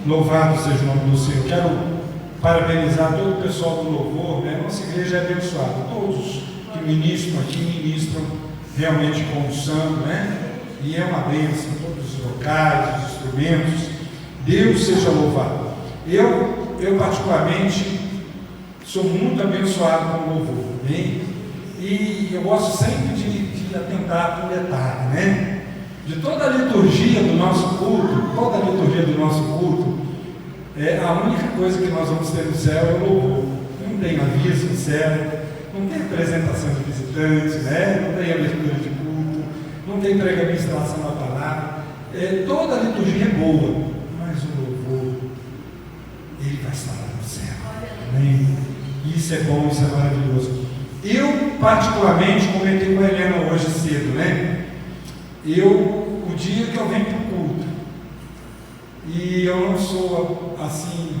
Louvado seja o nome do Senhor. Quero parabenizar todo o pessoal do louvor, né? Nossa igreja é abençoada. Todos que ministram aqui, ministram realmente com unção, né? E é uma bênção, todos os locais, os instrumentos. Deus seja louvado. Eu particularmente, sou muito abençoado com o louvor, né? E eu gosto sempre de atentar para o detalhe, né? De toda a liturgia do nosso culto, a única coisa que nós vamos ter no céu é o louvor. Não tem aviso no céu, não tem apresentação de visitantes, né? Não tem abertura de culto, não tem pregação da palavra. Toda a liturgia é boa, mas o louvor, ele vai estar lá no céu. Amém? Isso é bom, isso é maravilhoso. Eu, particularmente, comentei com a Helena hoje cedo, né? O dia que eu venho para o culto, e eu não sou assim,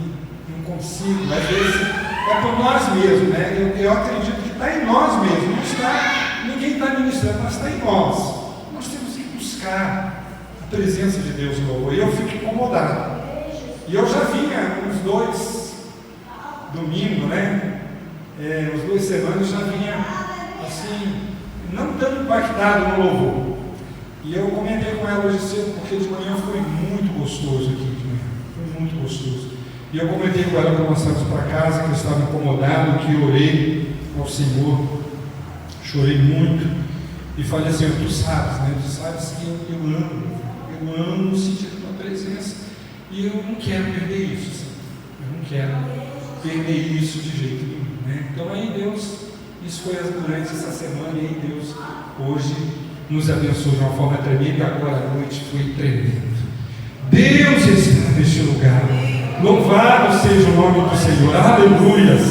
não consigo, às vezes é por nós mesmos, né? Eu acredito que está em nós mesmos, não está, ninguém está ministrando, mas está em nós. Nós temos que buscar a presença de Deus no louvor, e eu fico incomodado. E eu já vinha uns 2 domingos, né? Uns 2 semanas já vinha assim, não tão impactado no louvor. E eu comentei com ela hoje cedo, porque de manhã foi muito gostoso aqui de manhã, foi muito gostoso. E eu comentei com ela quando nós estávamos para casa, que eu estava incomodado, que eu orei ao Senhor, chorei muito, e falei assim, tu sabes, né? Tu sabes que eu amo sentir a tua presença, e eu não quero perder isso, assim. Eu não quero perder isso de jeito nenhum, né? Então aí Deus, isso foi durante essa semana, e aí Deus hoje nos abençoou de uma forma tremenda, e agora à noite foi tremendo. Deus está neste lugar, louvado seja o nome do Senhor, aleluias.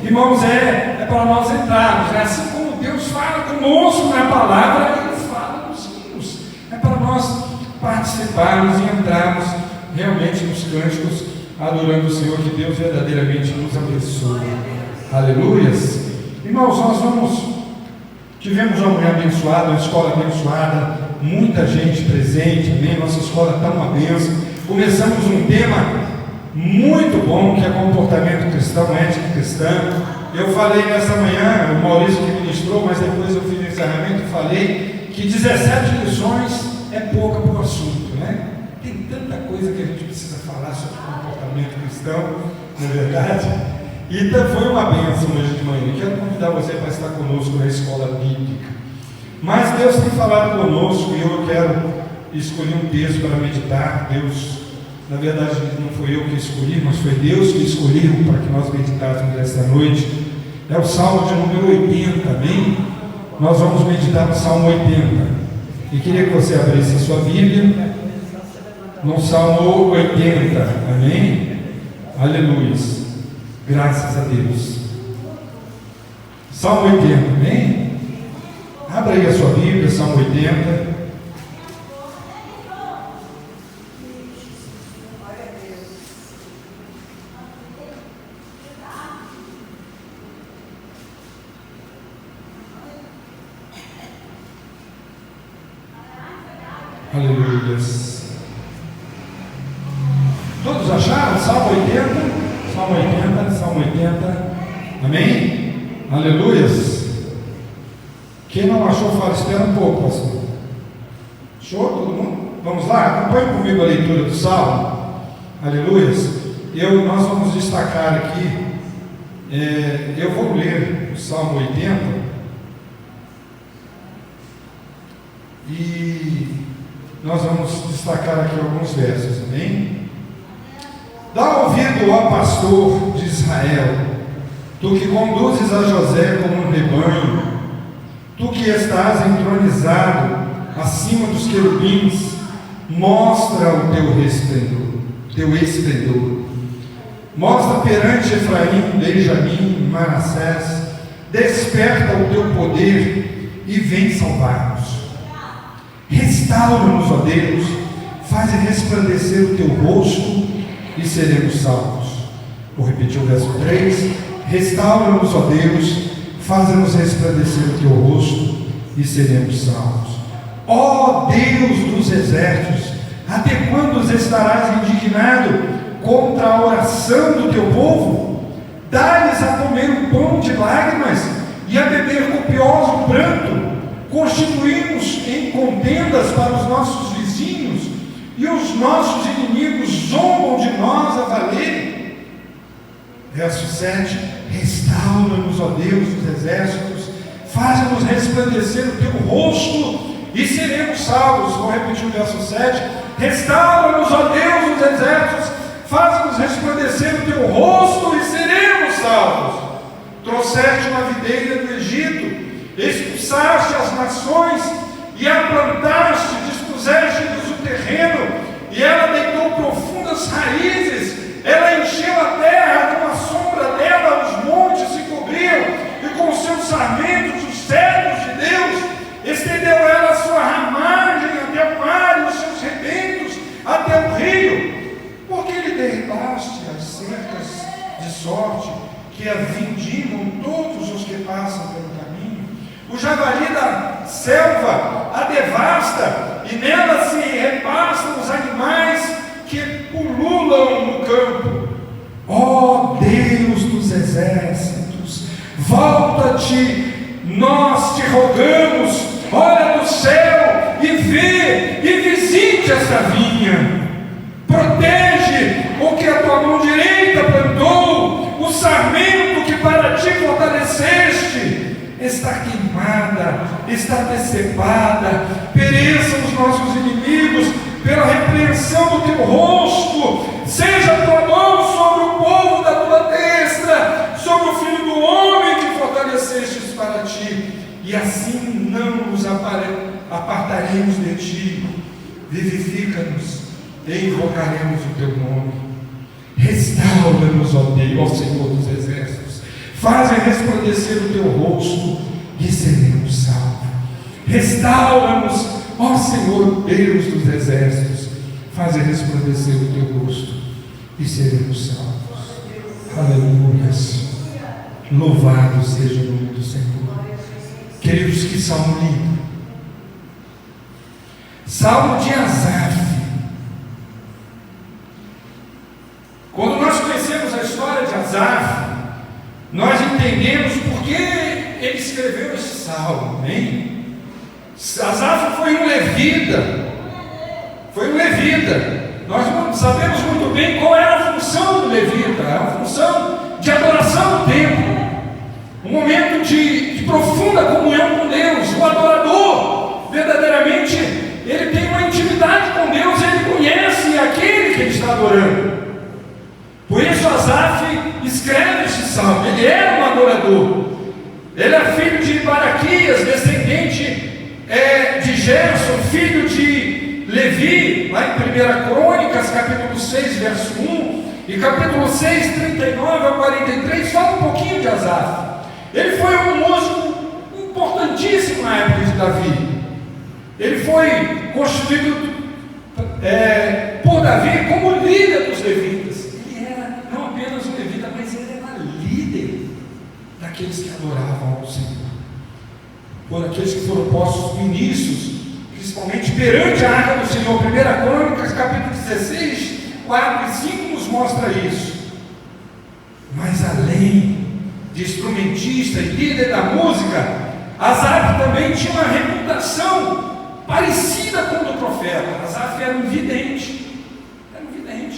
Irmãos, é para nós entrarmos, né? Assim como Deus fala conosco na palavra, Ele fala nos hinos, é para nós participarmos e entrarmos realmente nos cânticos, adorando o Senhor, que Deus verdadeiramente nos abençoe, aleluias. Irmãos, nós tivemos uma manhã abençoada, uma escola abençoada, muita gente presente, amém? Nossa escola está uma bênção. Começamos um tema muito bom, que é comportamento cristão, ética cristã. Eu falei nessa manhã, o Maurício que ministrou, mas depois eu fiz o encerramento e falei que 17 lições é pouca para o assunto, né? Tem tanta coisa que a gente precisa falar sobre comportamento cristão, não é verdade? Então foi uma bênção hoje de manhã. Quero convidar você para estar conosco na escola bíblica. Mas Deus tem falado conosco e eu quero escolher um texto para meditar. Deus, na verdade, não foi eu que escolhi, mas foi Deus que escolheu para que nós meditássemos esta noite. É o Salmo de número 80, amém? Nós vamos meditar no Salmo 80. E queria que você abrisse a sua Bíblia no Salmo 80, amém? Aleluia. Graças a Deus. Salmo 80, amém? Abra aí a sua Bíblia, Salmo 80. Aleluia. Todos acharam? Salmo 80? Salmo 80, amém? Aleluias. Quem não achou, fala, espera um pouco, pastor. Show, todo mundo? Vamos lá, acompanhe comigo a leitura do Salmo, aleluias. Nós vamos destacar aqui, eu vou ler o Salmo 80, e nós vamos destacar aqui alguns versos, amém? Dá ouvido, ó pastor de Israel, tu que conduzes a José como um rebanho, tu que estás entronizado acima dos querubins, mostra o teu esplendor. Mostra perante Efraim, Benjamim, Manassés, desperta o teu poder e vem salvar-nos. Restaura-nos, ó Deus, faz resplandecer o teu rosto e seremos salvos. Vou repetir o verso 3. Restaura-nos, ó Deus, faz-nos resplandecer o teu rosto e seremos salvos. Ó Deus dos exércitos, até quando estarás indignado? contra a oração do teu povo? Dá-lhes a comer um pão de lágrimas e a beber copioso pranto. Constituímos em contendas para os nossos vizinhos, e os nossos inimigos zombam de nós a valer. Verso 7: restaura-nos, ó Deus dos exércitos, faze-nos resplandecer o teu rosto e seremos salvos. Vou repetir o verso 7: restaura-nos, ó Deus dos exércitos, faze-nos resplandecer o teu rosto e seremos salvos. Trouxeste uma videira do Egito, expulsaste as nações e a plantaste, dispuseste-lhes o terreno, e ela deitou profundas raízes, ela encheu a terra, com a sombra dela os montes se cobriam, e com seus sarmentos os cedros de Deus. Estendeu ela a sua ramagem até o mar, e os seus rebentos até o rio. Porque lhe derribaste as cercas de sorte, que a vindimam todos os que passam pelo caminho. O javali da selva a devasta, e nela se repastam os animais que pululam no campo. Ó Deus dos exércitos, volta-te, nós te rogamos, olha do céu e vê, e visite esta vinha. Protege o que a tua mão direita plantou, o sarmento que para ti fortaleceste. Está queimada, está decepada, pereçam os nossos inimigos pela repreensão do teu rosto. Seja a tua mão sobre o povo da tua destra, sobre o filho do homem que fortalecestes para ti, e assim não nos apartaremos de ti. Vivifica-nos e invocaremos o teu nome. Restaura-nos, ó Deus, ó Senhor dos exércitos, faze resplandecer o teu rosto e seremos salvos. Restaura-nos, ó Senhor Deus dos exércitos, faze resplandecer o teu rosto e seremos salvos. Aleluias. Louvado seja o nome do Senhor. Queridos, que salmo lindo. Salmo de Asaf. Quando nós conhecemos a história de Asaf, nós entendemos por que ele escreveu esse salmo, amém? Asaf foi um levita, nós não sabemos muito bem qual era a função do levita, a função de adoração do templo, um momento de profunda comunhão com Deus. O adorador, verdadeiramente, ele tem uma intimidade com Deus, ele conhece aquele que ele está adorando. Por isso Asaf escreve este salmo. Ele era um adorador, ele é filho de Baraquias, descendente de Gerson, filho de Levi, lá em 1 Crônicas, capítulo 6, verso 1, e capítulo 6, 39 a 43, fala um pouquinho de Asaf. Ele foi um músico importantíssimo na época de Davi. Ele foi constituído por Davi como líder dos levitas. Ele era não apenas um levita, mas ele era líder daqueles que adoravam ao Senhor, por aqueles que foram postos ministros, principalmente perante a arca do Senhor. 1 Crônicas, capítulo 16, 4 e 5 nos mostra isso. Mas além de instrumentista e líder da música, Asaf também tinha uma reputação parecida com a do profeta. Asaf era um vidente.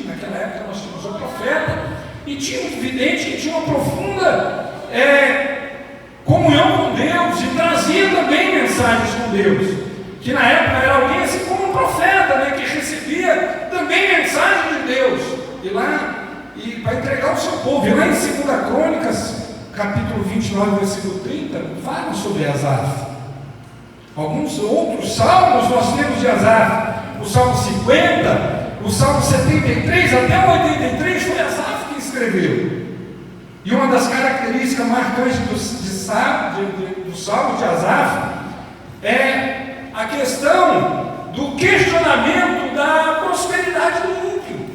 Naquela época nós tínhamos um profeta e tinha um vidente que tinha uma profunda comunhão com Deus e trazia também mensagens com Deus, que na época era alguém assim como um profeta, que recebia também mensagem de Deus e lá e para entregar ao seu povo. E lá em 2 Crônicas, capítulo 29, versículo 30, fala sobre Asaf. Alguns outros salmos nós temos de Asaf, o Salmo 50, o Salmo 73, até o 83 foi Asaf que escreveu. E uma das características marcantes do Salmo de Asaf é a questão do questionamento da prosperidade do ímpio.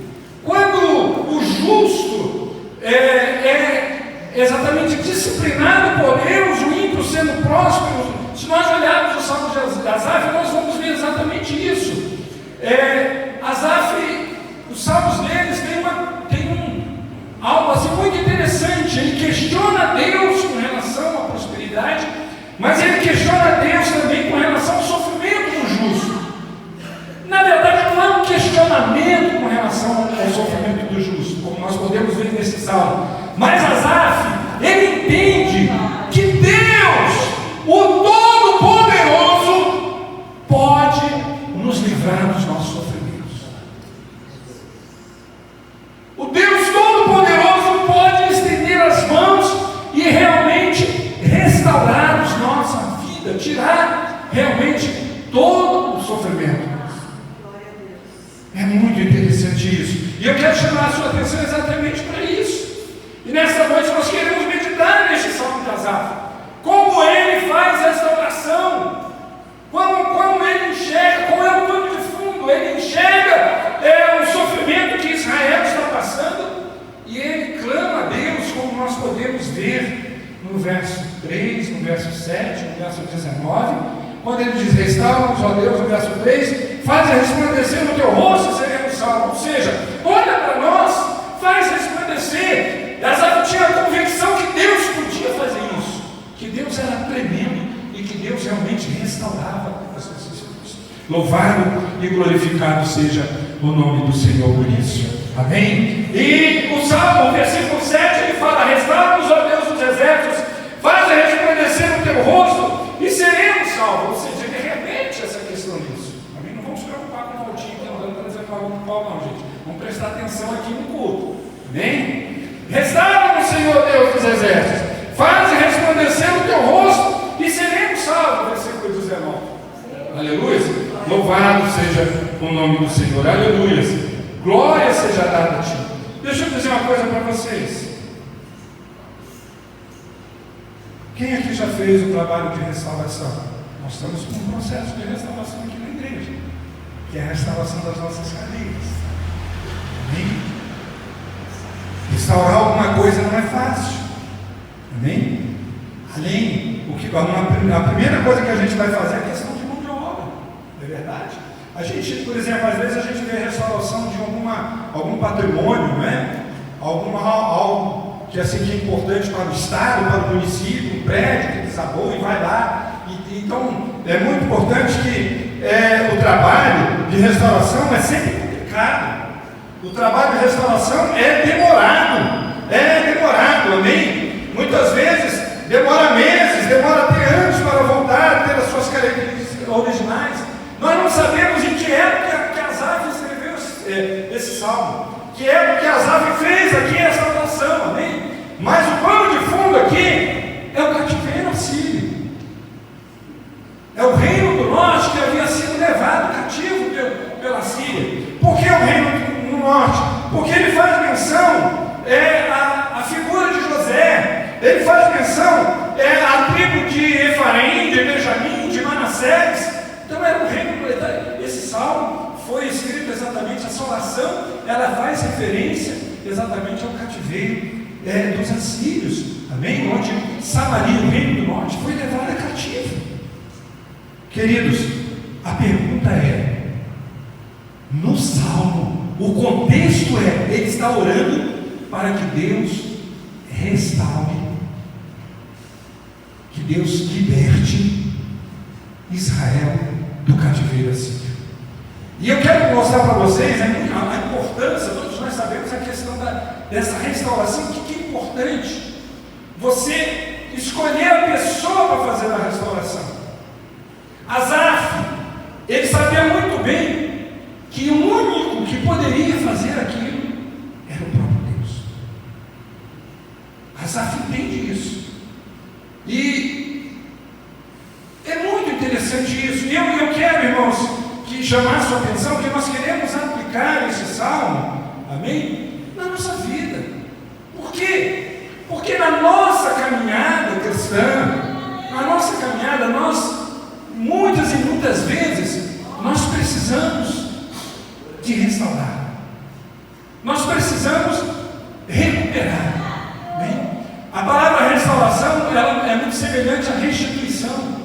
Quando o justo é exatamente disciplinado por Deus, o ímpio sendo próspero, se nós olharmos o Salmo de Asaf, nós vamos ver exatamente isso. Asaf, os salmos deles têm uma Mas Asaf, ele entende que Deus, o Todo-Poderoso, pode nos livrar dos nossos sofrimentos. O Deus Todo-Poderoso pode estender as mãos e realmente restaurar a nossa vida, tirar realmente todo o sofrimento. É muito interessante isso. E eu quero chamar a sua atenção exatamente para isso. E nesta noite nós queremos meditar neste Salmo de Asaf. Como ele faz restauração. Como ele enxerga, qual é o pano de fundo. Ele enxerga o sofrimento que Israel está passando. E ele clama a Deus, como nós podemos ver no verso 3, no verso 7, no verso 19. Quando ele diz, restaura-nos, ó Deus, no verso 3, faz resplandecer no teu rosto e seremos salvos. Ou seja, olha para nós, faz resplandecer. Asaf tinha a convicção que Deus podia fazer isso, que Deus era tremendo e que Deus realmente restaurava as nossas vidas. Louvado e glorificado seja o nome do Senhor por isso. Amém? E o Salmo, versículo 7, ele fala, restaura-nos, ó Deus dos exércitos, faz resplandecer no teu rosto e seremos salvos. Ou seja, ele repete essa questão disso. Amém? Não vamos se preocupar com o voltinho que não dando para dizer para o pau, não, gente. Vamos prestar atenção aqui no culto. Amém? Restaura-nos, Senhor Deus dos exércitos, faz resplandecer o teu rosto e seremos salvos. Versículo 19. Aleluia. Louvado seja o nome do Senhor. Aleluia. Glória seja dada a ti. Deixa eu dizer uma coisa para vocês. Quem aqui já fez o trabalho de restauração? Nós estamos com um processo de restauração aqui na igreja, que é a restauração das nossas cadeias. Amém? Restaurar alguma coisa não é fácil. Amém? Além, a primeira coisa que a gente vai fazer é a questão de mão de obra. Não é verdade? A gente, por exemplo, às vezes a gente vê a restauração de algum patrimônio, né? Algo que, assim, que é importante para o Estado, para o município, um prédio que desabou e vai lá. Então, é muito importante que o trabalho de restauração é sempre complicado. O trabalho de restauração é demorado, amém? Muitas vezes demora meses, demora até anos para voltar a ter as suas características originais. Nós não sabemos em que época que Asaf escreveu esse salmo, que época que Asaf fez aqui essa oração, amém? Mas o pano de fundo aqui é o cativeiro assírio. É o reino do norte que havia sido levado cativo pela Síria. Por que o reino do norte? Porque ele faz menção a figura de José, ele faz menção a tribo de Efraim, de Benjamim, de Manassés. Então era um reino. Esse salmo foi escrito exatamente, essa oração, ela faz referência exatamente ao cativeiro dos assírios, amém? Onde Samaria, o reino do norte, foi levada cativo. Queridos, a pergunta é, no salmo, o contexto ele está orando para que Deus restaure, que Deus liberte Israel do cativeiro assírio. E eu quero mostrar para vocês a importância, todos nós sabemos a questão dessa restauração, que é importante você escolher a pessoa para fazer a restauração. Asaf, ele sabia muito bem que o único que poderia fazer aquilo era o próprio Deus. Asaf entende isso. E é muito interessante isso. E eu quero, irmãos, chamar a sua atenção que nós queremos aplicar esse salmo, amém? Na nossa vida. Por quê? Porque na nossa caminhada cristã, nós muitas e muitas vezes nós precisamos de restaurar, nós precisamos recuperar, amém? A palavra restauração ela é muito semelhante à restituição.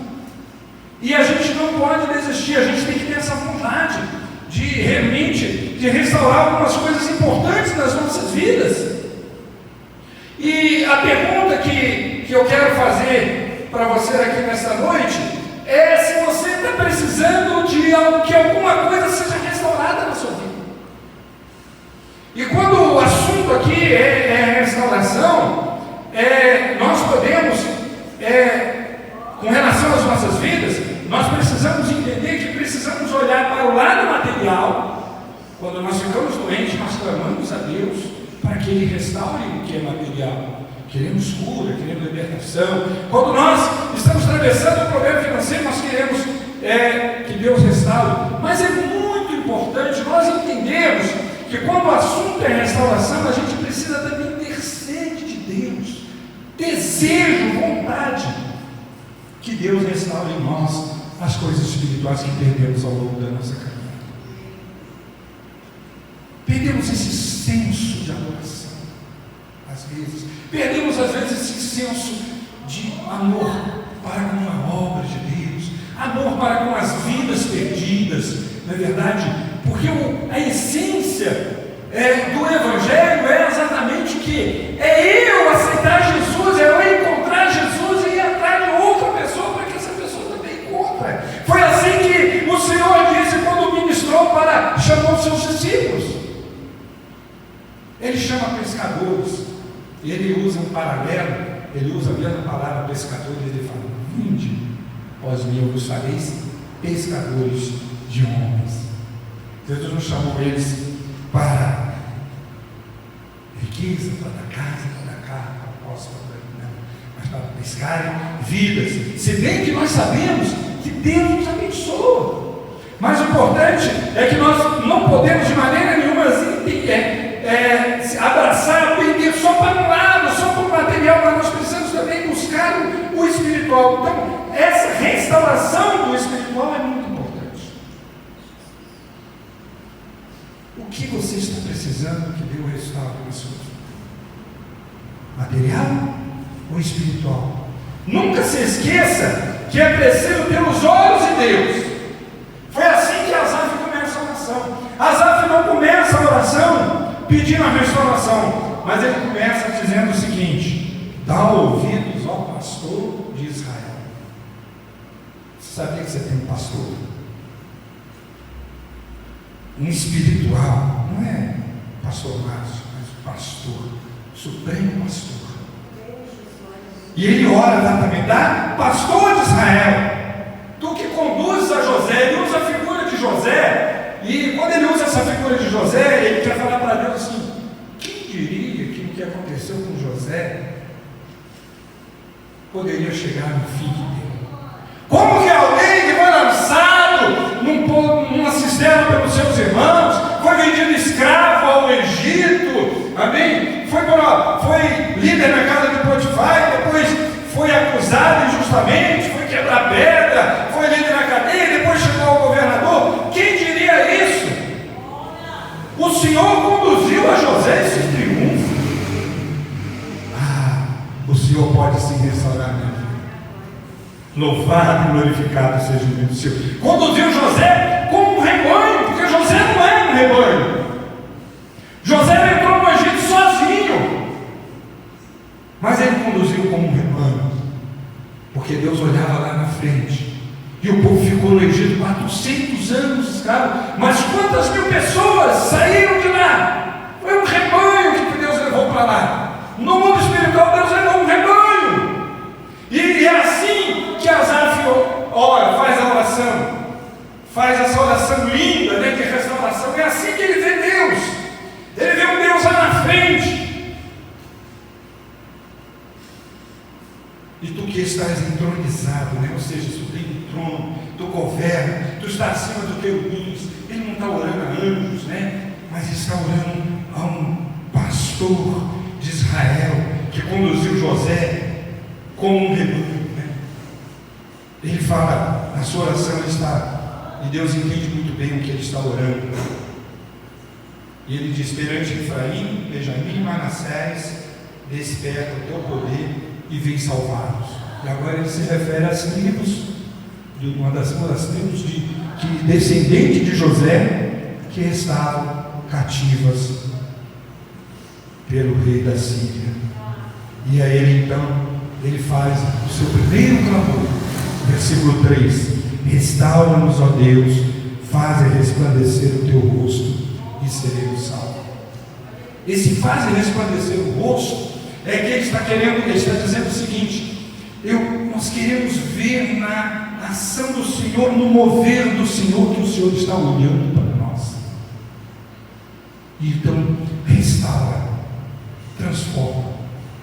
E a gente não pode desistir, a gente tem que ter essa vontade de realmente de restaurar algumas coisas importantes nas nossas vidas. E a pergunta que eu quero fazer para você aqui nesta noite é se você está precisando de que alguma coisa seja restaurada na sua vida. E quando o assunto aqui é restauração, restauração, nós podemos, com relação às nossas vidas, nós precisamos entender que precisamos olhar para o lado material. Quando nós ficamos doentes, nós clamamos a Deus para que Ele restaure o que é material. Queremos cura, queremos libertação. Quando nós estamos atravessando um problema financeiro, nós queremos que Deus restaure. Mas é muito importante nós entendermos que quando o assunto é restauração, a gente precisa também ter sede de Deus, desejo, vontade, que Deus restaure em nós as coisas espirituais que perdemos ao longo da nossa caminhada. Perdemos esse senso de adoração, às vezes. Perdemos, às vezes, esse senso de amor para com a obra de Deus, amor para com as vidas perdidas, não é verdade? Porque a essência do Evangelho é exatamente o que? É eu aceitar Jesus, é eu encontrar Jesus e ir atrás de outra pessoa para que essa pessoa também encontre. Foi assim que o Senhor disse quando ministrou chamou os seus discípulos. Ele chama pescadores, e ele usa um paralelo, ele usa a mesma palavra pescador, e ele fala: vinde, vós me vos fareis pescadores de homens. Jesus não chamou eles para riqueza, para casa, para carro, para posse, mas para pescarem vidas. Se bem que nós sabemos que Deus nos abençoa, mas o importante é que nós não podemos de maneira nenhuma abraçar, pender só para um lado, só para o material, mas nós precisamos também buscar o espiritual. Então, essa restauração do espiritual é muito importante. O que você está precisando que Deus restaure na sua vida? Material ou espiritual? Nunca se esqueça que é preciso ter os olhos de Deus. Foi assim que Asaf começa a oração. Asaf não começa a oração pedindo a restauração, mas ele começa dizendo o seguinte: dá ouvidos ao pastor de Israel. Você sabia que você tem um pastor? Um espiritual, não é pastor Márcio, mas o pastor, o supremo pastor. E ele ora exatamente: dá pastor de Israel, tu que conduzes a José. Ele usa a figura de José. E quando ele usa essa figura de José, ele quer falar para Deus assim: quem diria que o que aconteceu com José poderia chegar no fim dele? Como que alguém que foi lançado numa cisterna pelos seus irmãos, foi vendido escravo ao Egito, amém? Foi líder na casa de Potifar, depois foi acusado injustamente, foi quebrar pedra, foi líder na cadeia, depois chegou ao governador. Quem diria isso? O Senhor conduziu a José esse triunfo. O Senhor pode sim restaurar a minha vida. Louvado e glorificado seja o nome do Senhor. Conduziu José como um rebanho, porque José não era um rebanho. José entrou no Egito sozinho, mas ele conduziu como um rebanho, porque Deus olhava lá na frente. E o povo ficou no Egito 400 anos escravo. Mas quantas mil pessoas saíram de lá? Foi um rebanho que Deus levou para lá. No mundo espiritual, Deus levou um rebanho. E é assim que Asaf ora, faz a oração. Faz essa oração linda, né, de restauração. É assim que ele vê Deus. Ele vê um Deus lá na frente. E tu que estás entronizado, né? Ou seja, sublime trono, tu governa, tu está acima do querubins. Ele não está orando a anjos, né? Mas está orando a um pastor de Israel que conduziu José como um rebanho, né? Ele fala, na sua oração ele está, e Deus entende muito bem o que ele está orando. E ele diz: perante Efraim, Benjamim e Manassés, desperta o teu poder e vem salvá-los. E agora ele se refere às tribos, de uma das tribos descendente de José, que estavam cativas pelo rei da Síria. E a ele então, ele faz o seu primeiro clamor, versículo 3: restaura-nos, ó Deus, faze resplandecer o teu rosto e seremos salvos. Esse faze resplandecer o rosto é que ele está dizendo o seguinte: nós queremos ver na ação do Senhor, no mover do Senhor, que o Senhor está olhando para nós. E então, restaura, transforma.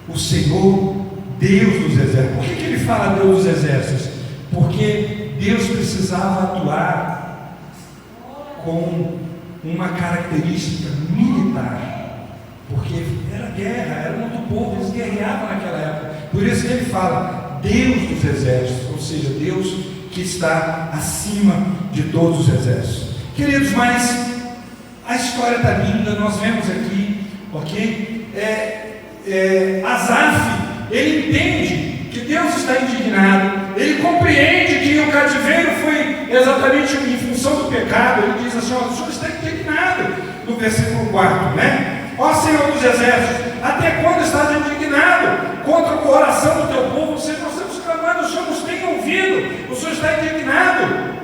O Senhor, Deus dos exércitos. Por que ele fala Deus dos exércitos? Porque Deus precisava atuar com uma característica militar, porque era guerra, era um outro povo, eles guerreavam naquela época. Por isso que ele fala Deus dos exércitos, ou seja, Deus que está acima de todos os exércitos. Queridos, mas a história está linda, nós vemos aqui, ok? Asaf, ele entende que Deus está indignado, ele compreende que o cativeiro foi exatamente em função do pecado. Ele diz assim: o Senhor está indignado, no versículo 4, né? Ó Senhor dos exércitos, até quando estás indignado contra a oração do teu povo? Nós estamos clamando, o Senhor nos tem ouvido, o Senhor está indignado.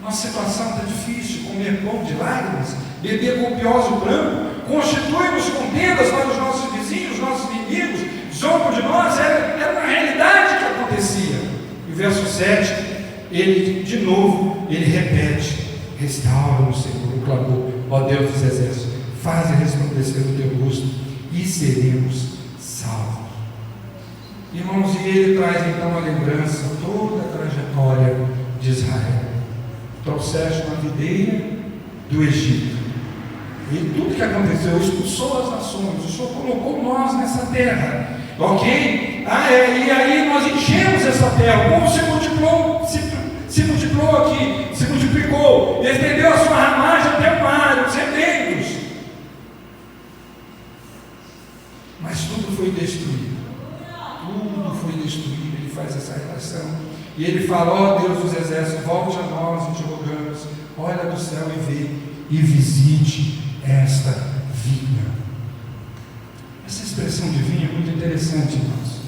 Nossa situação está difícil, comer pão de lágrimas, beber copioso pranto, constitui-nos contendas para os nossos vizinhos, os nossos inimigos, zombam de nós. Era uma realidade que acontecia. E o verso 7, ele de novo, ele repete: restaura-nos, Senhor, o clamor, ó Deus dos exércitos, faze resplandecer o teu rosto e seremos salvos. Irmãos, e ele traz então a lembrança, toda a trajetória de Israel. Trouxeste uma videira do Egito, e tudo que aconteceu, expulsou as nações, o Senhor colocou nós nessa terra, ok? E aí nós enchemos essa terra, o povo se multiplicou aqui, se multiplicou, estendeu a sua ramagem até o mar, os rebentos, mas tudo foi destruído, ele faz essa relação. E ele fala: ó Deus dos exércitos, volte a nós e te rogamos, olha do céu e vê, e visite esta vinha. Essa expressão de vinha é muito interessante, irmãos.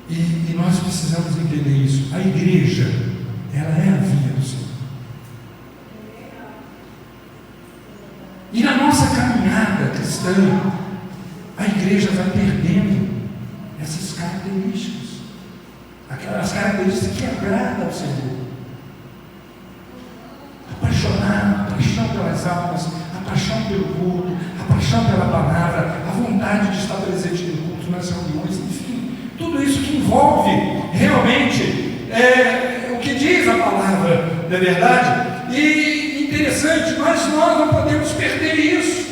E nós precisamos entender isso. A igreja, ela é a vinha do Senhor. E na nossa caminhada cristã, a igreja vai perdendo essas características. Aquelas características que agradam ao Senhor. Apaixonado, a paixão pelas almas, a paixão pelo culto, a paixão pela palavra, a vontade de estar presente no culto, nas reuniões, enfim, tudo isso que envolve realmente o que diz a palavra, não é verdade? E interessante, mas nós não podemos perder isso.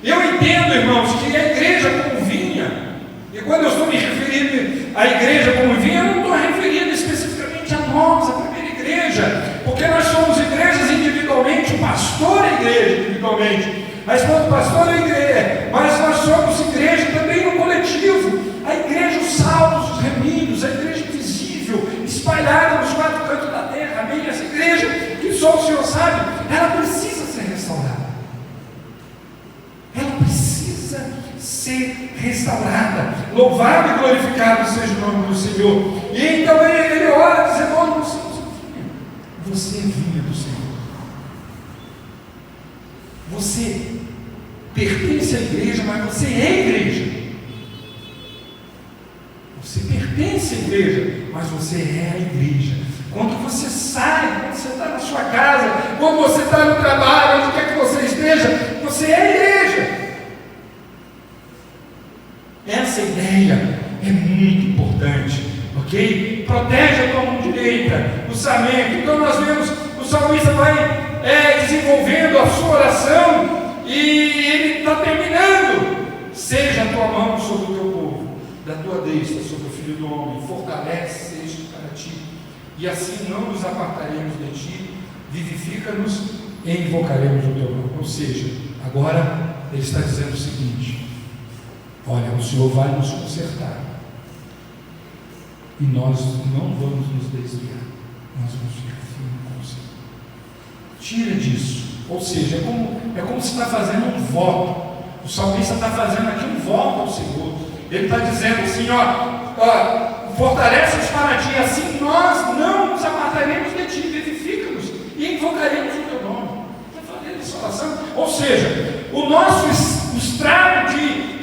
Eu entendo, irmãos, que a igreja como vinha, e quando eu estou me referindo à igreja como vinha, eu não estou referindo especificamente a nós, a primeira igreja, porque nós somos igrejas individualmente, o pastor é igreja individualmente, a esposa do pastor é igreja, mas nós somos igreja também no coletivo, a igreja, os salvos, os remidos, a igreja invisível, espalhada nos quatro cantos da terra, amém? Essa igreja que só o Senhor sabe, ela precisa ser restaurada, ela precisa ser restaurada. Louvado e glorificado seja o nome do Senhor. E então ele ora dizendo: olha, você é vinha do Senhor, você pertence à igreja, mas você é igreja. Você pertence à igreja, mas você é a igreja. Quando você sai, quando você está na sua casa, quando você está no trabalho, onde quer que você esteja, você é a igreja. Essa ideia é muito importante, ok? Protege a tua mão direita, o sarmento. Então nós vemos, o salmista vai desenvolvendo a sua oração, e ele está terminando: seja a tua mão sobre o teu povo, da tua destra sobre o filho do homem, fortalece este para ti, e assim não nos apartaremos de ti, vivifica-nos e invocaremos o teu nome. Ou seja, agora ele está dizendo o seguinte: olha, o Senhor vai nos consertar, e nós não vamos nos desviar, nós vamos ficar firmes com o Senhor. Tira disso. Ou seja, é como se está fazendo um voto. O salmista está fazendo aqui um voto ao Senhor. Ele está dizendo assim: fortalece-nos para ti, assim nós não nos apartaremos de ti, vivifica-nos e invocaremos o teu nome. Está fazendo essa oração. Ou seja, o nosso estrago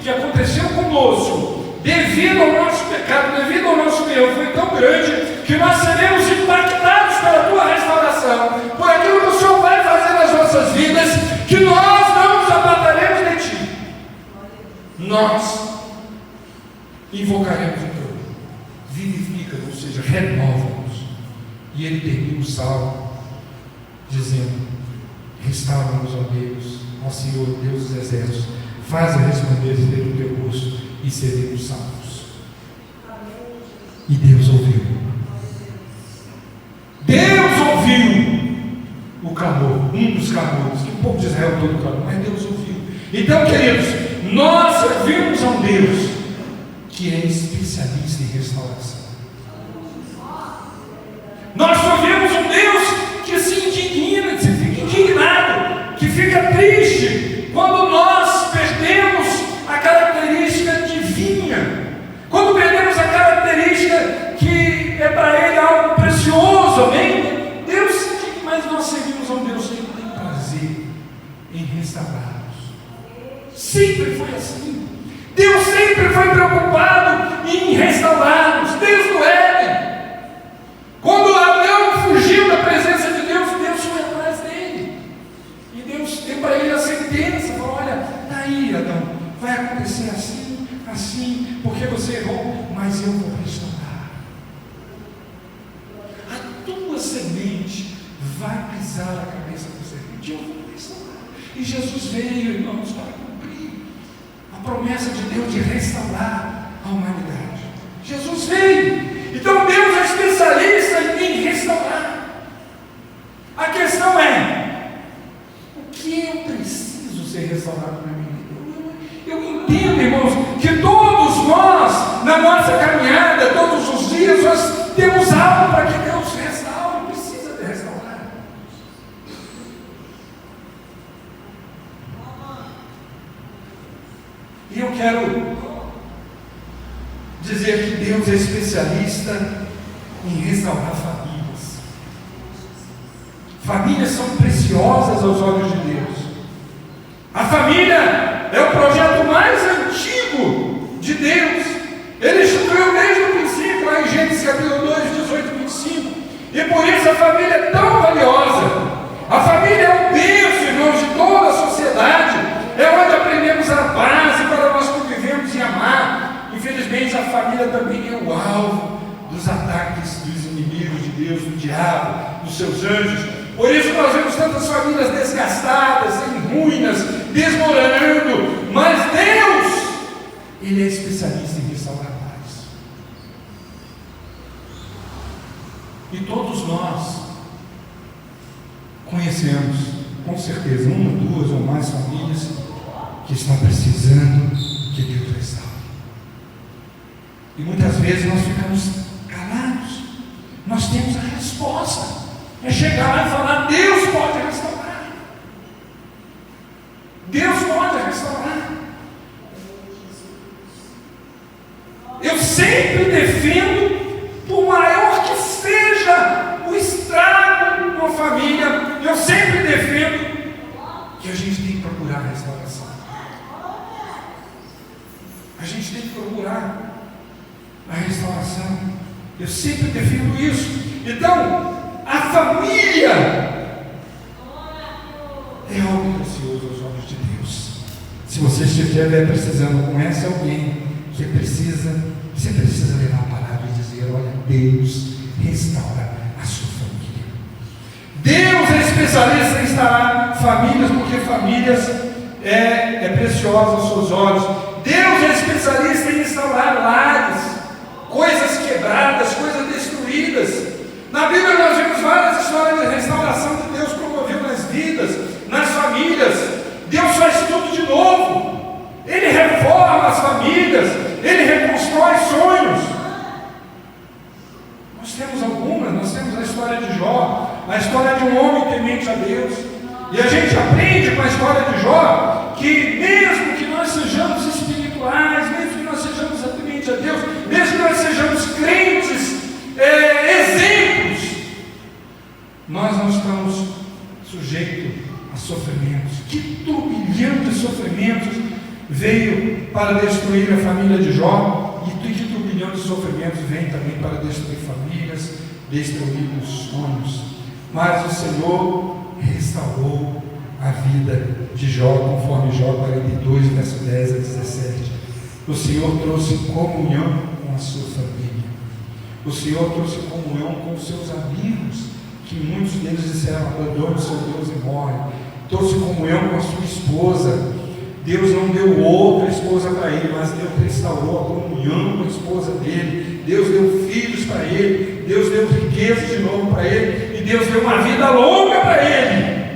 que aconteceu conosco, devido ao nosso pecado, devido ao nosso erro, foi tão grande que nós seremos impactados pela tua restauração, por aquilo que o Senhor vai fazer nas nossas vidas, que nós não nos apartaremos de ti. Nós invocaremos o teu nome, vivifica-nos, ou seja, renova-nos. E ele termina o salmo dizendo: restaura-nos, ó Deus, ó Senhor, Deus dos exércitos, faz-a resplandecer o teu rosto e seremos salvos. E Deus ouviu. Deus ouviu o clamor, um dos clamores, que o povo de Israel todo clamou, mas Deus ouviu. Então, queridos, nós servimos a um Deus que é especialista em restauração. Nós servimos um Deus que se indigna, que fica indignado, que fica triste quando nós perdemos a característica divina, quando perdemos a característica que é para Ele algo precioso, amém? Deus, mas nós servimos a um Deus que tem prazer em restaurar-nos. Sempre foi assim. Deus sempre foi preocupado em restaurar-nos, desde o Éden. Quando Adão fugiu da presença de Deus, Deus foi atrás dele. E Deus deu para ele a sentença, falou: olha, está aí, Adão, vai acontecer assim, assim, porque você errou, mas eu vou restaurar. A tua semente vai pisar a cabeça do serpente, eu vou restaurar. E Jesus veio, irmãos, para cumprir a promessa de Deus de restaurar a humanidade. Jesus veio. Então Deus é especialista em restaurar. A questão é: o que eu preciso ser restaurado na minha vida? Eu entendo, irmãos, que todos nós, na nossa caminhada, todos os dias, nós temos algo para que Deus restaure, precisa de restaurar. E eu quero dizer que Deus é especialista em restaurar famílias. Famílias são preciosas aos olhos de Deus. A família é o projeto mais antigo de Deus. Ele instituiu desde o princípio, lá em Gênesis capítulo 2, 18 e 25. E por isso a família é tão valiosa. A família é o berço, irmãos, de toda a sociedade. É onde aprendemos a base para nós convivermos e amar. Infelizmente, a família também é o alvo dos ataques dos inimigos de Deus, do diabo, dos seus anjos. Por isso nós vemos tantas famílias desgastadas, em ruínas, desmoronando. Mas Deus, Ele é especialista em restaurar paz. E todos nós conhecemos, com certeza, uma, duas ou mais famílias que estão precisando que Deus restaure. E muitas vezes nós ficamos calados. Nós temos a resposta. É chegar lá e falar: Deus pode restaurar. Deus pode restaurar. Eu sempre defendo, por maior que seja o estrago de uma família, eu sempre defendo que a gente tem que procurar a restauração. A gente tem que procurar a restauração. Eu sempre defendo isso. Então, a família é algo precioso aos olhos de Deus. Se você estiver precisando, conhece alguém que precisa, você precisa levar a palavra e dizer: olha, Deus restaura a sua família. Deus é especialista em restaurar famílias, porque famílias é preciosa aos seus olhos. Deus é especialista em restaurar lares, coisas quebradas, coisas destruídas. Na Bíblia nós vemos várias histórias de restauração que Deus promoveu nas vidas, nas famílias. Deus faz tudo de novo. Ele reforma as famílias, Ele reconstrói sonhos. Nós temos algumas, nós temos a história de Jó, a história de um homem temente a Deus. E a gente aprende com a história de Jó que mesmo que nós sejamos espirituais, mesmo que nós sejamos tementes a Deus, mesmo que nós sejamos crentes, exemplos, nós não estamos sujeitos a sofrimentos. Que turbilhão de sofrimentos veio para destruir a família de Jó, e que turbilhão de sofrimentos vem também para destruir famílias, destruir os sonhos. Mas o Senhor restaurou a vida de Jó, conforme Jó 42, verso 10 a 17. O Senhor trouxe comunhão com a sua família. O Senhor trouxe comunhão com os seus amigos, que muitos deles disseram: abandone o seu Deus e morre. Trouxe comunhão com a sua esposa. Deus não deu outra esposa para ele, mas Deus restaurou a comunhão com a esposa dele. Deus deu filhos para ele. Deus deu riqueza de novo para ele. E Deus deu uma vida longa para ele.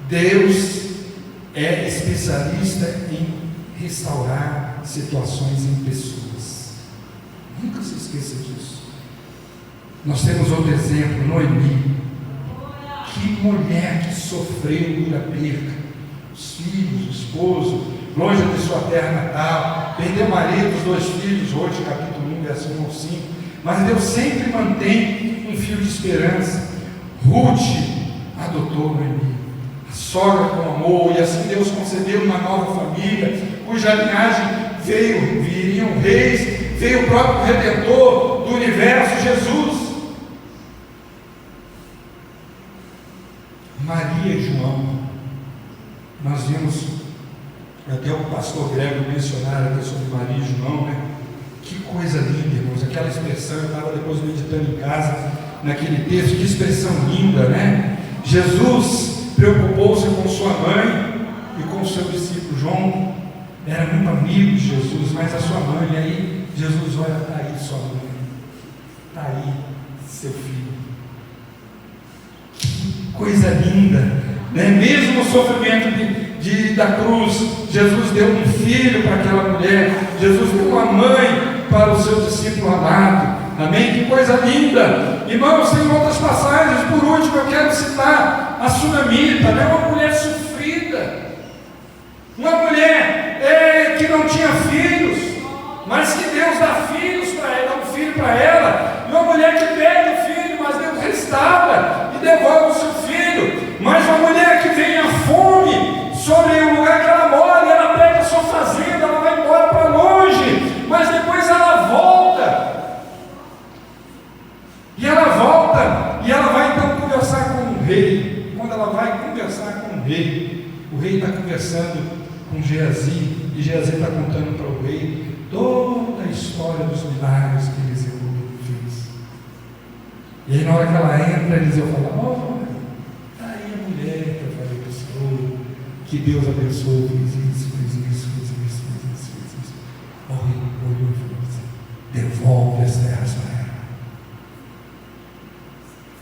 Deus é especialista em restaurar situações em pessoas. Nunca se esqueça disso. Nós temos outro exemplo, Noemi. Que mulher que sofreu dura perca. Os filhos, o esposo, longe de sua terra natal, perdeu o marido, os 2 filhos, hoje capítulo 1, verso 1 ao 5. Mas Deus sempre mantém um fio de esperança. Ruth adotou Noemi, a sogra com amor, e assim Deus concedeu uma nova família, cuja linhagem viriam reis, veio o próprio Redentor do universo, Jesus. Maria e João, nós vimos até o pastor Grego mencionar aqui sobre Maria e João, né? Que coisa linda, irmãos, aquela expressão. Eu estava depois meditando em casa naquele texto, que expressão linda, né? Jesus preocupou-se com sua mãe e com o seu discípulo João, era muito amigo de Jesus, mas a sua mãe, e aí Jesus olha: está aí sua mãe, está aí seu filho. Que coisa linda, né? Mesmo no sofrimento da cruz, Jesus deu um filho para aquela mulher, Jesus deu uma mãe para o seu discípulo amado. Amém? Que coisa linda. Irmãos, tem outras passagens. Por último, eu quero citar a Sunamita, né? Uma mulher sofrida, uma mulher que não tinha filhos, mas que Deus dá filhos para ela, dá um filho para ela. E uma mulher que perde o filho, mas Deus restaura e devolve o seu filho. Mas uma mulher que vem a fome sobre o lugar que ela mora, e ela pega a sua fazenda, ela vai embora para longe, mas depois ela volta. E ela vai então conversar com o rei. Quando ela vai conversar com o rei está conversando com Geazi, e Geazi está contando para o rei toda a história dos milagres que Eliseu fez. E aí, na hora que ela entra, Eliseu fala: oh, está aí a mulher que eu falei para o senhor, que Deus abençoe, fez isso. O rei olhou e falou assim: devolve as terras para ela.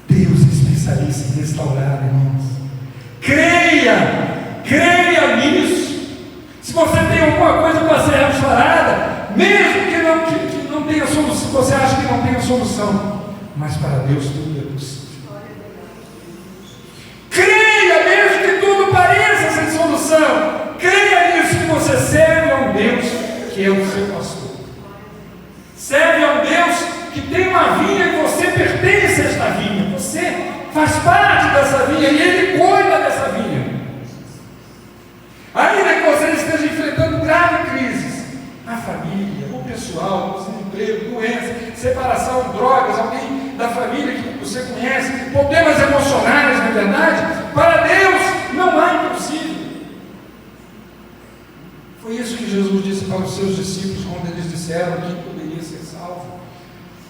Deus é especialista em restaurar, irmãos. Creia nisso. Se você tem alguma coisa para ser restaurada, mesmo que não tenha solução, você acha que não tenha solução, mas para Deus tudo é possível. Creia, mesmo que tudo pareça sem solução. Creia nisso, que você serve a um Deus que é o seu pastor. Serve a um Deus que tem uma vinha e você pertence a esta vinha. Você faz parte dessa vinha e Ele cuida dessa vinha. Ainda que você esteja enfrentando graves crises na família, no pessoal, no desemprego, doença, separação, drogas, alguém da família que você conhece, problemas emocionais, na verdade, para Deus não há impossível. Foi isso que Jesus disse para os seus discípulos quando eles disseram que poderia ser salvo,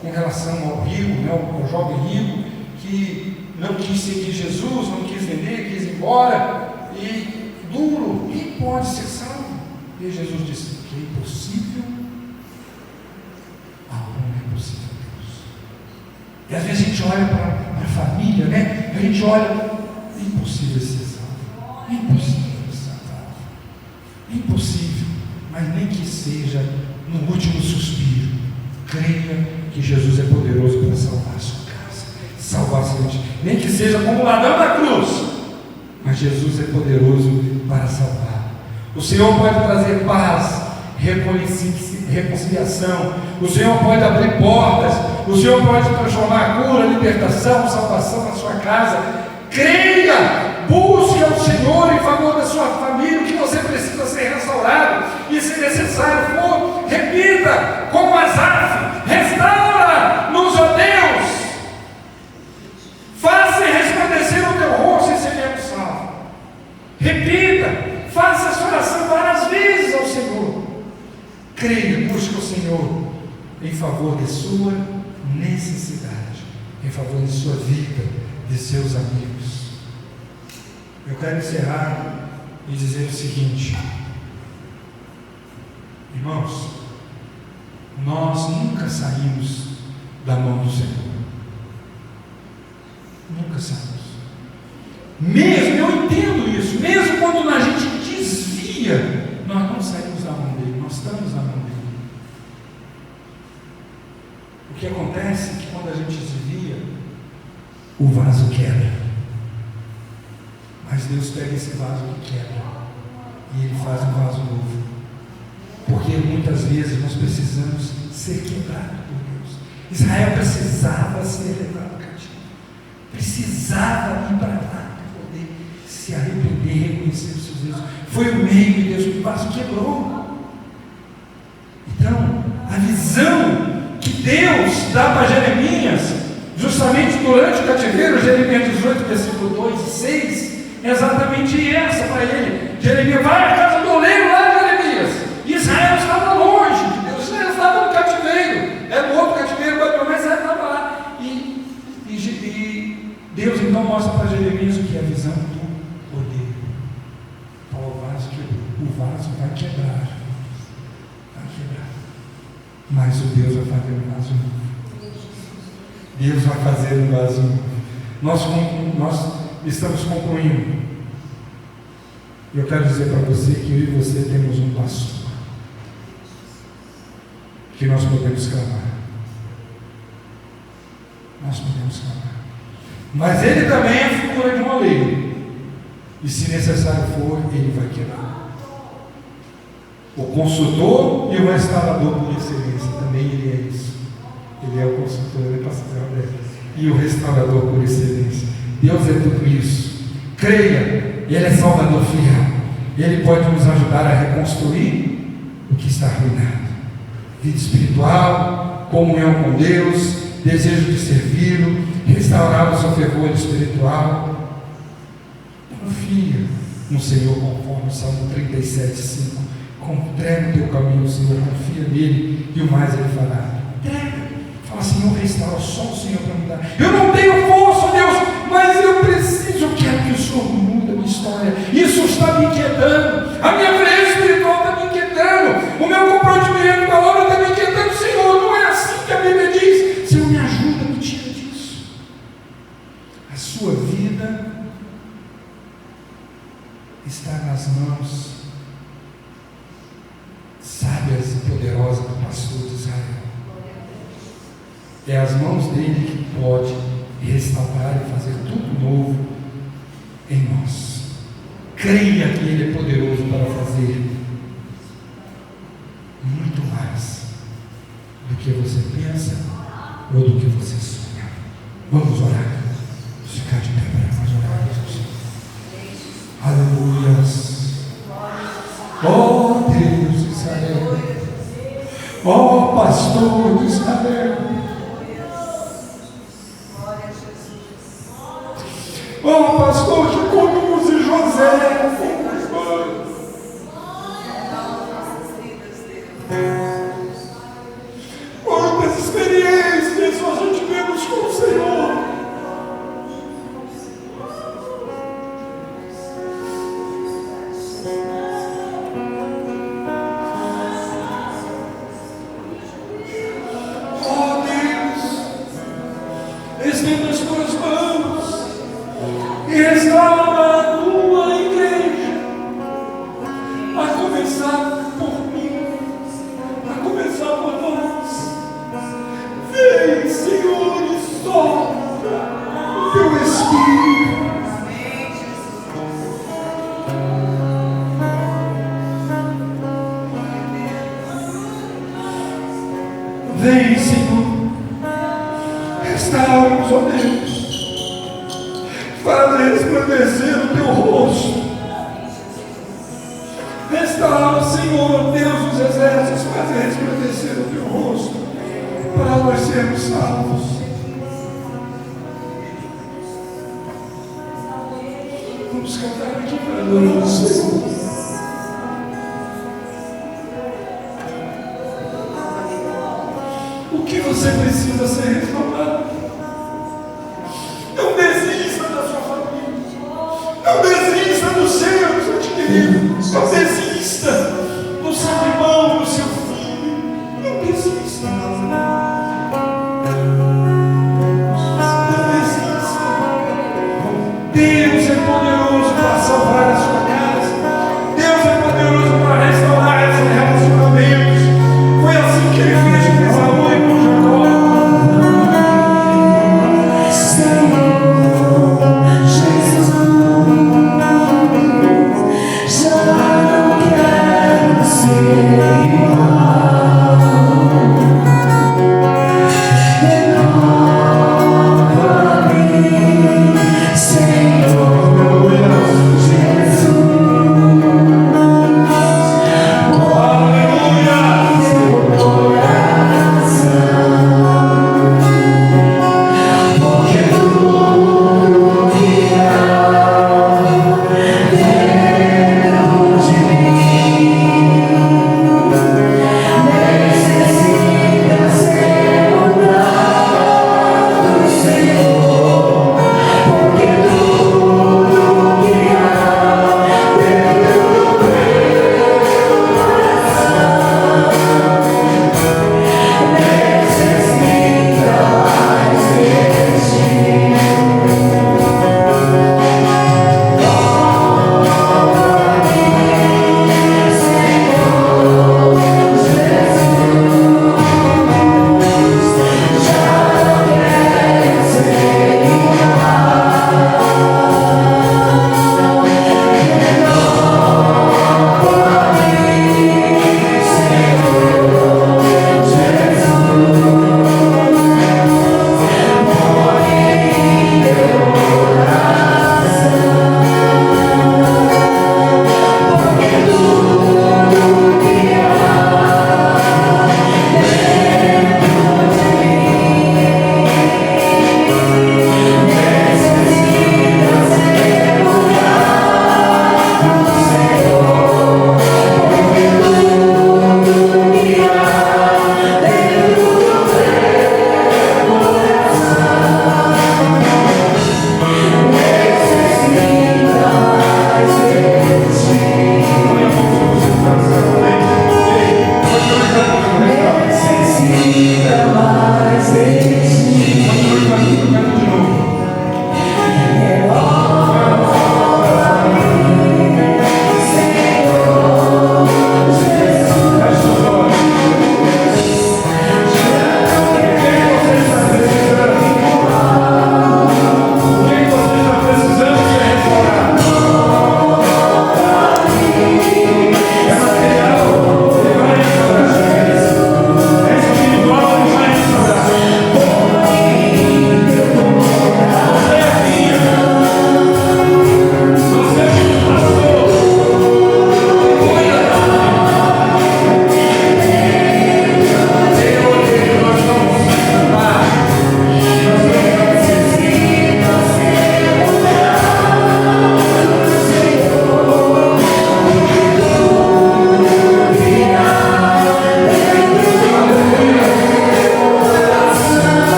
com relação ao rico, né, ao jovem rico, que não quis seguir Jesus, não quis vender, quis ir embora, e duro, quem pode ser salvo? E Jesus disse: que é impossível, aonde é possível Deus. E às vezes a gente olha para a família, né? A gente olha: é impossível ser salvo, é impossível ser salvo, é impossível, mas nem que seja no último suspiro, creia que Jesus é poderoso para salvar a sua casa, salvar a sua gente, nem que seja como o ladrão da cruz, mas Jesus é poderoso para salvar. O Senhor pode trazer paz, reconciliação, o Senhor pode abrir portas, o Senhor pode transformar cura, libertação, salvação na sua casa. Creia, busque ao Senhor em favor da sua em favor de sua necessidade, em favor de sua vida, de seus amigos. Eu quero encerrar e dizer o seguinte: irmãos, nós nunca saímos da mão do Senhor. Nunca saímos. Mesmo, eu entendo isso, mesmo quando a gente desvia, nós não saímos da mão dele, nós estamos na mão dele. O que acontece é que quando a gente desvia, o vaso quebra. Mas Deus pega esse vaso que quebra e Ele faz um vaso novo. Porque muitas vezes nós precisamos ser quebrados por Deus. Israel precisava ser levado cativo, precisava ir para lá para poder se arrepender, reconhecer os seus erros. Foi o meio de Deus, o vaso quebrou. Então, a visão que Deus dá para Jeremias, justamente durante o cativeiro, Jeremias 18, versículo 2 e 6, é exatamente essa para ele. Jeremias, vai à casa do oleiro lá, Jeremias. Israel estava longe de Deus, Israel estava no cativeiro, era o outro cativeiro, mas Israel estava lá. E Deus então mostra para Jeremias o que é a visão do poder. Fala, o vaso quebrou, o vaso vai quebrar, mas o Deus vai fazer um vaso novo. Deus vai fazer um vaso novo. Nós estamos concluindo. Eu quero dizer para você que eu e você temos um pastor que nós podemos clamar. Nós podemos clamar. Mas ele também é a figura de um oleiro. E se necessário for, ele vai quebrar. O consultor e o restaurador por excelência, também ele é isso. Ele é o consultor, ele é pastor dele. E o restaurador por excelência. Deus é tudo isso. Creia, Ele é Salvador fiel. Ele pode nos ajudar a reconstruir o que está arruinado. Vida espiritual, comunhão com Deus, desejo de servi-lo, restaurar o seu fervor espiritual. Confia no Senhor, conforme o Salmo 37:5. Entrega o teu caminho ao Senhor, confia nele e o mais Ele fará. Entrega. Fala, Senhor, restaura, só o Senhor para mudar. Eu não tenho força, Deus, mas eu preciso, eu quero que o Senhor mude a minha história. Isso está me inquietando. A minha vida espiritual está me inquietando. O meu comprometimento com a obra está me inquietando. Senhor, não é assim que a Bíblia diz. Senhor, me ajuda, me tira disso. A sua vida está nas mãos sábias e poderosas do pastor de Israel. É as mãos dele que pode restaurar e fazer tudo novo em nós. Creia que ele é poderoso para fazer muito mais do que você pensa ou do que você sonha. Vamos orar. Vamos ficar de pé para nós orarmos. Aleluia. Oh Deus de Israel, oh pastor de Israel, oh pastor que conduz José como irmão, quantas experiências nós já tivemos com o Senhor. Estenda as tuas mãos e restaura a tua igreja, a começar por mim, a começar por nós. Vem, Senhor, e sopra o teu Espírito. Vem, Senhor. Restaura-nos, ó Deus, faz resplandecer o teu rosto. Restaura, Senhor, Deus dos exércitos, faz resplandecer o teu rosto, para nós sermos salvos. Vamos cantar aqui para adorar o Senhor. você precisa ser restaurado. Não desista da sua família. Não desista dos seus, ente querido. Não desista do seu irmão, do seu filho. Não desista. Não desista. Deus é poderoso para salvar a sua casa. Deus é poderoso para restaurar esses relacionamentos. Foi assim que ele fez com Esaú e com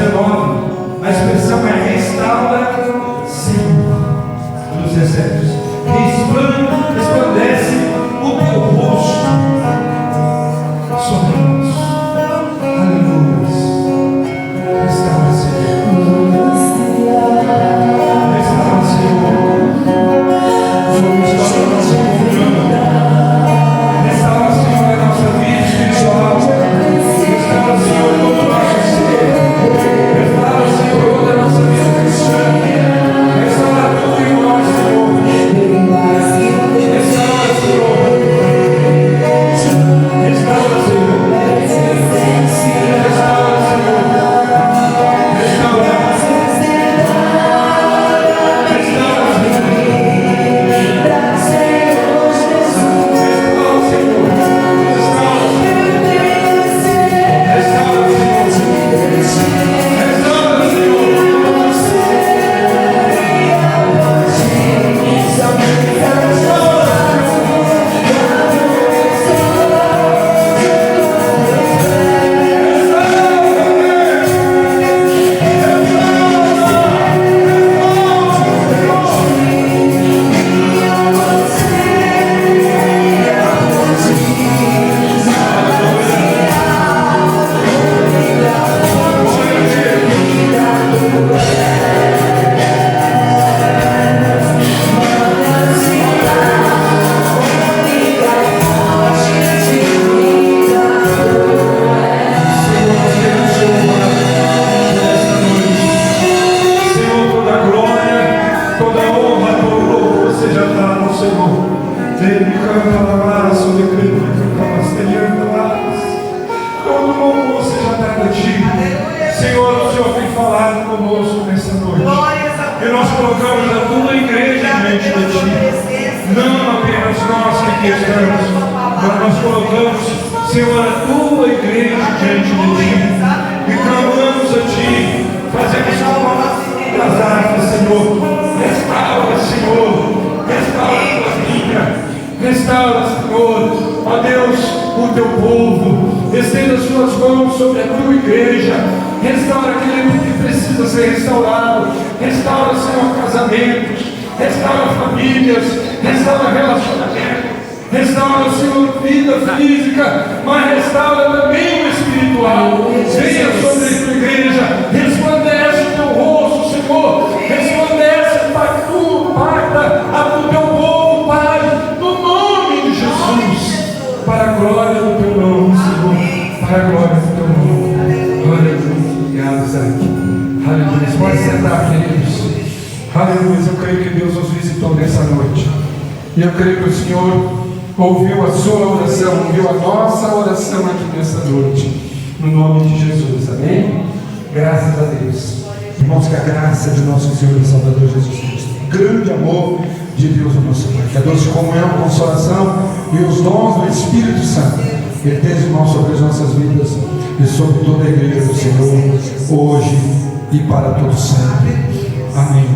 Jacó. Senhor. Todo louvor seja dado a Ti. Senhor, o Senhor tem falado conosco nessa noite. E nós colocamos a tua igreja diante de Ti. Não apenas nós que aqui estamos, mas nós colocamos, Senhor, a tua igreja diante de Ti. E clamamos a Ti, fazemos como as harpas, Senhor. Restaura, Senhor. Restaura a tua vida. Restaura, Senhor, ó Deus, o teu povo. Estenda as tuas mãos sobre a tua igreja. Restaura aquilo que precisa ser restaurado. Restaura, Senhor, casamentos. Restaura famílias. Restaura relacionamentos. Restaura, Senhor, vida física, mas restaura também o espiritual. Venha sobre a tua igreja. Resplandece o teu rosto, Senhor. Resplandece para tu, Pai, o teu povo, Pai, no nome de Jesus. Para a glória do teu nome, Senhor. Para a glória do teu nome. Glória a Deus. Obrigado, Isaac. Aleluia. Pode sentar, queridos. Aleluia. Eu creio que Deus nos visitou nessa noite. E eu creio que o Senhor ouviu a sua oração, ouviu a nossa oração aqui nessa noite. No nome de Jesus. Amém? Graças a Deus. Irmãos, que a graça de nosso Senhor e Salvador Jesus Cristo, o grande amor de Deus, o nosso Pai, que a doce comunhão, consolação e os dons do Espírito Santo pertence, irmãos, sobre as nossas vidas e sobre toda a igreja do Senhor, hoje e para todo sempre. Amém.